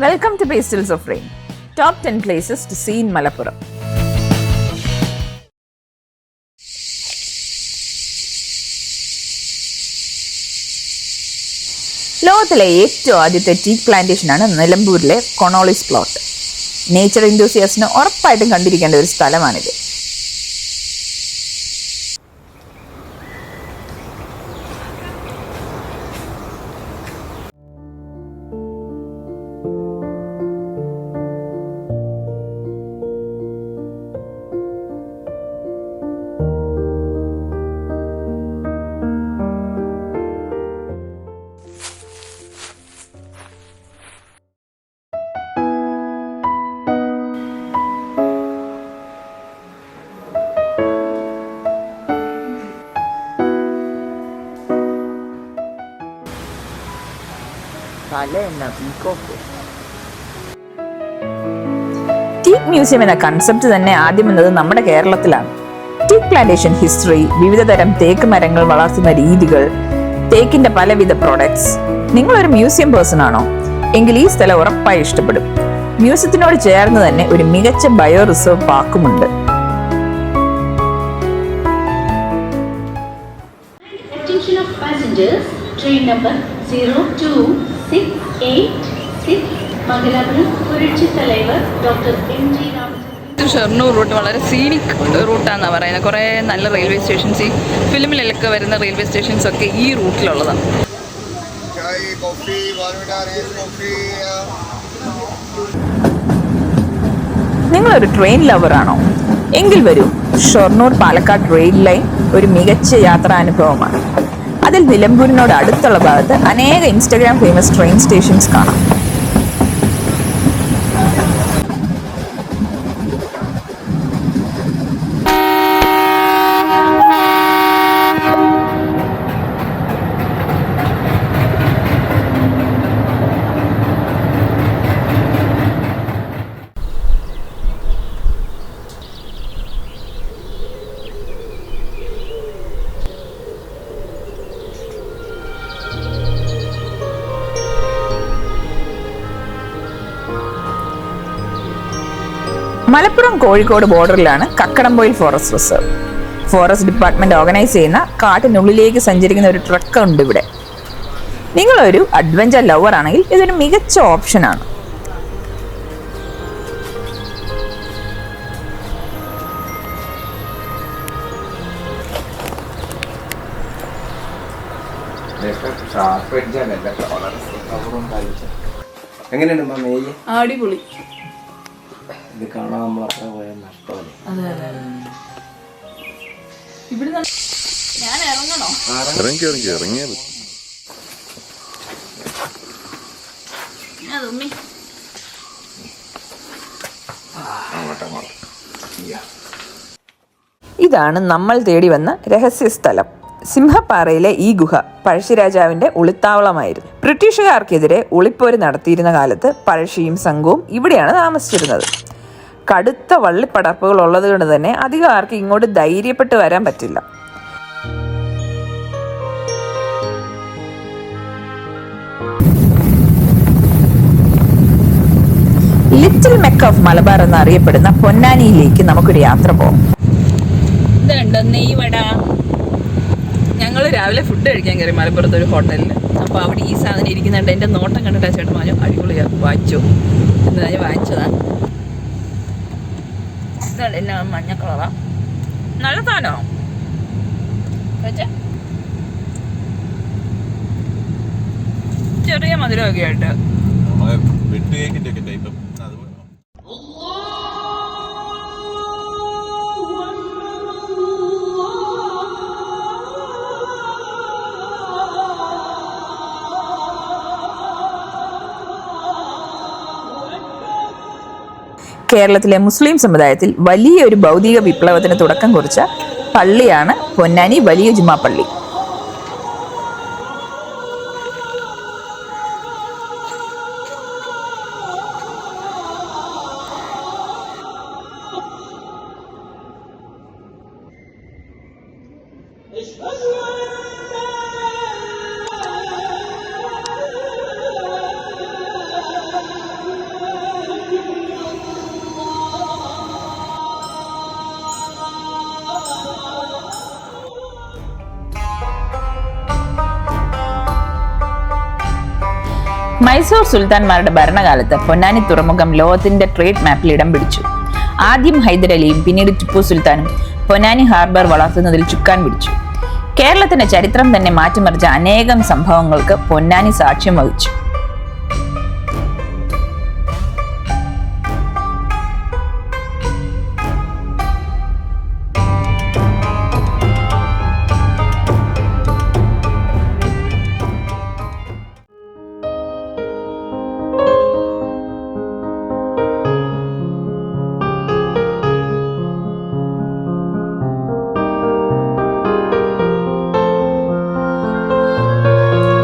Welcome to Pastels of Rain, top 10 places to see in Malappuram. ലോകത്തിലെ ഏറ്റവും ആദ്യത്തെ ടീക്ക് പ്ലാന്റേഷനാണ് നിലമ്പൂരിലെ കൊണോളിസ് പ്ലോട്ട്. നേച്ചർ എന്തൂസിയാസ്റ്റിന് ഉറപ്പായിട്ടും കണ്ടിരിക്കേണ്ട ഒരു സ്ഥലമാണിത്. ടീക്ക് മ്യൂസിയം എന്ന കൺസെപ്റ്റ് തന്നെ ആദ്യം വന്നത് നമ്മുടെ കേരളത്തിലാണ്. ടീക്ക് പ്ലാന്റേഷൻ ഹിസ്റ്ററി, വിവിധ തരം തേക്ക് മരങ്ങൾ വളർത്തുന്ന രീതികൾ, തേക്കിന്റെ പലവിധ പ്രോഡക്ട്സ്. നിങ്ങളൊരു മ്യൂസിയം പേഴ്സൺ ആണോ എങ്കിൽ ഈ സ്ഥലം ഉറപ്പായി ഇഷ്ടപ്പെടും. മ്യൂസിയത്തിനോട് ചേർന്ന് തന്നെ ഒരു മികച്ച ബയോ റിസർവ് പാർക്കുമുണ്ട്. Train number 0268 മംഗലാപുരം കുരിശി Thalaivar doctor M G. Ramachandran. Shoranur route വളരെ സീനിക് റൂട്ടാണെന്നാണ് പറയുന്നത്. കുറേ നല്ല റെയിൽവേ സ്റ്റേഷൻസ്, ഈ ഫിലിമിലൊക്കെ വരുന്ന റെയിൽവേ സ്റ്റേഷൻസ് ഒക്കെ ഈ റൂട്ടിലുള്ളതാണ്. നിങ്ങളൊരു ട്രെയിൻ ലവറാണോ എങ്കിൽ വരൂ. ഷൊർണൂർ പാലക്കാട് റെയിൽ ലൈൻ ഒരു മികച്ച യാത്രാനുഭവമാണ്. അതിൽ നിലമ്പൂരിനോട് അടുത്തുള്ള ഭാഗത്ത് അനേക ഇൻസ്റ്റഗ്രാം ഫേമസ് ട്രെയിൻ സ്റ്റേഷൻസ് കാണാം. മലപ്പുറം കോഴിക്കോട് ബോർഡറിലാണ് Kakkadampoyil forest reserve. Forest department organise ചെയ്യുന്ന കാട്ടിനുള്ളിലേക്ക് സഞ്ചരിക്കുന്ന ഒരു ട്രക്ക് ഉണ്ട് ഇവിടെ. നിങ്ങളൊരു അഡ്വഞ്ചർ ലവർ ആണെങ്കിൽ ഇതൊരു മികച്ച ഓപ്ഷനാണ്. അടിപൊളി. ഇത് കാണാൻ നമ്മൾ അത്ര പോയാൽ നഷ്ടമല്ലേ. ഞാൻ ഇറങ്ങണോ? ഇറങ്ങിയാൽ ഇതാണ് നമ്മൾ തേടി വന്ന രഹസ്യ സ്ഥലം. സിംഹപ്പാറയിലെ ഈ ഗുഹ പഴശ്ശിരാജാവിന്റെ ഒളിത്താവളമായിരുന്നു. ബ്രിട്ടീഷുകാർക്കെതിരെ ഒളിപ്പോര് നടത്തിയിരുന്ന കാലത്ത് പഴശ്ശിയും സംഘവും ഇവിടെയാണ് താമസിച്ചിരുന്നത്. കടുത്ത വള്ളിപ്പടർപ്പുകൾ ഉള്ളത് കൊണ്ട് തന്നെ അധികം ആർക്കും ഇങ്ങോട്ട് ധൈര്യപ്പെട്ട് വരാൻ പറ്റില്ല. ലിറ്റിൽ മെക്ക ഓഫ് മലബാർ എന്നറിയപ്പെടുന്ന പൊന്നാനിയിലേക്ക് നമുക്കൊരു യാത്ര പോകാം. ഇതുണ്ടോ നെയ്വട. ഞങ്ങൾ രാവിലെ ഫുഡ് കഴിക്കാൻ കയറി മലപ്പുറത്ത് ഒരു ഹോട്ടലിൽ. അപ്പോൾ അവിടെ ഈ സാധനം ഇരിക്കുന്നുണ്ട്. എൻ്റെ നോട്ടം കണ്ടിട്ട് ചേട്ടൻ പറഞ്ഞു അടിപൊളിയാണ്, വാങ്ങിച്ചു എന്ന് ഞാൻ വാങ്ങിച്ചതാണ്. എന്നാ മഞ്ഞ കളറാ, നല്ല സാധനോ ചെറിയ മധുരമൊക്കെ ആയിട്ട്. കേരളത്തിലെ മുസ്ലിം സമുദായത്തിൽ വലിയൊരു ഭൗതിക വിപ്ലവത്തിന് തുടക്കം കുറിച്ച പള്ളിയാണ് പൊന്നാനി വലിയ ജുമാ പള്ളി. മൈസൂർ സുൽത്താൻമാരുടെ ഭരണകാലത്ത് പൊന്നാനി തുറമുഖം ലോകത്തിന്റെ ട്രേഡ് മാപ്പിൽ ഇടം പിടിച്ചു. ആദ്യം ഹൈദരലിയും പിന്നീട് ടിപ്പു സുൽത്താനും പൊന്നാനി ഹാർബർ വളർത്തുന്നതിൽ ചുക്കാൻ പിടിച്ചു. കേരളത്തിന്റെ ചരിത്രം തന്നെ മാറ്റിമറിച്ച അനേകം സംഭവങ്ങൾക്ക് പൊന്നാനി സാക്ഷ്യം വഹിച്ചു.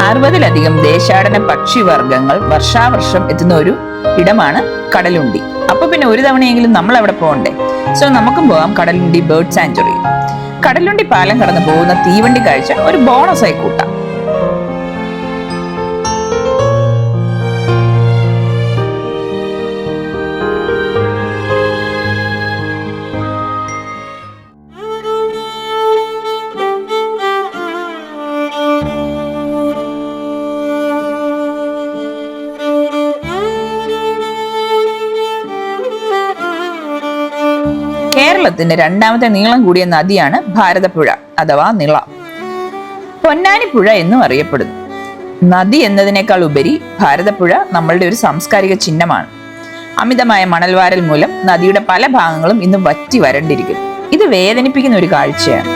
അറുപതിലധികം ദേശാടന പക്ഷിവർഗങ്ങൾ വർഷാവർഷം എത്തുന്ന ഒരു ഇടമാണ് കടലുണ്ടി. അപ്പൊ പിന്നെ ഒരു തവണയെങ്കിലും നമ്മൾ അവിടെ പോകണ്ടേ? സോ നമുക്കും പോകാം കടലുണ്ടി ബേർഡ് സാഞ്ചുറി. കടലുണ്ടി പാലം കടന്നു പോകുന്ന തീവണ്ടി കാഴ്ച ഒരു ബോണസായി കൂട്ടാം. കേരളത്തിന്റെ രണ്ടാമത്തെ നീളം കൂടിയ നദിയാണ് ഭാരതപ്പുഴ അഥവാ നിള. പൊന്നാനിപ്പുഴ എന്നും അറിയപ്പെടുന്നു. നദി എന്നതിനേക്കാൾ ഉപരി ഭാരതപ്പുഴ നമ്മളുടെ ഒരു സാംസ്കാരിക ചിഹ്നമാണ്. അമിതമായ മണൽവാരൽ മൂലം നദിയുടെ പല ഭാഗങ്ങളും ഇന്ന് വറ്റി വരണ്ടിരിക്കുന്നു. ഇത് വേദനിപ്പിക്കുന്ന ഒരു കാഴ്ചയാണ്.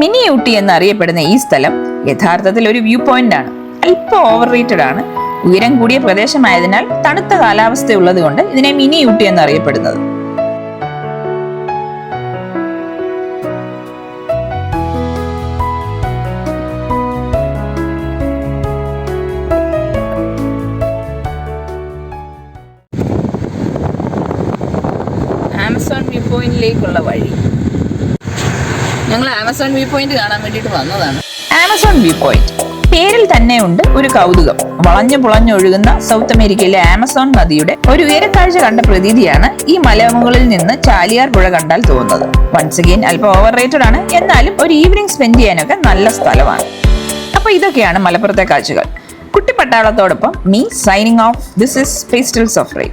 മിനി ഊട്ടി എന്നറിയപ്പെടുന്ന ഈ സ്ഥലം യഥാർത്ഥത്തിൽ ഒരു വ്യൂ പോയിന്റ് ആണ്. അല്പം ഓവർ റേറ്റഡ് ആണ്. ഉയരം കൂടിയ പ്രദേശമായതിനാൽ തണുത്ത കാലാവസ്ഥ ഉള്ളത് കൊണ്ട് ഇതിനെ മിനി ഊട്ടി എന്നറിയപ്പെടുന്നത്. ആമസോൺ വ്യൂ പോയിന്റിലേക്കുള്ള വഴി. ഞങ്ങൾ ആമസോൺ വ്യൂ പോയിന്റ് കാണാൻ വേണ്ടിയിട്ട് വന്നതാണ്. ആമസോൺ വ്യൂ പോയിന്റ് പേരിൽ തന്നെ ഉണ്ട് ഒരു കൗതുകം. വളഞ്ഞു പുളഞ്ഞൊഴുകുന്ന സൗത്ത് അമേരിക്കയിലെ ആമസോൺ നദിയുടെ ഒരു ഉയരക്കാഴ്ച കണ്ട പ്രതീതിയാണ് ഈ മലമുകളിൽ നിന്ന് ചാലിയാർ പുഴ കണ്ടാൽ തോന്നുന്നത്. വൺസ് അഗെയിൻ അല്പം ഓവർ റേറ്റഡ് ആണ്, എന്നാലും ഒരു ഈവനിങ് സ്പെൻഡ് ചെയ്യാനൊക്കെ നല്ല സ്ഥലമാണ്. അപ്പൊ ഇതൊക്കെയാണ് മലപ്പുറത്തെ കാഴ്ചകൾ. കുട്ടിപ്പട്ടാളത്തോടൊപ്പം me signing off. This is pastel safari.